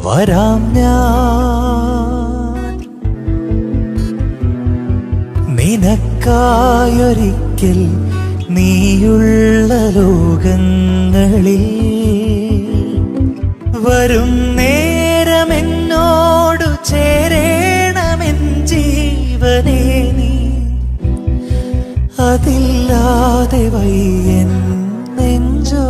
വരാം ഞാൻ നിനക്കായൊരിക്കൽ നീയുള്ള ലോകങ്ങളിൽ വരും നേരമെന്നോടു ചേരേണമെൻ ജീവനേ നീ അതില്ലാതെ വയ്യൻ നെഞ്ചോ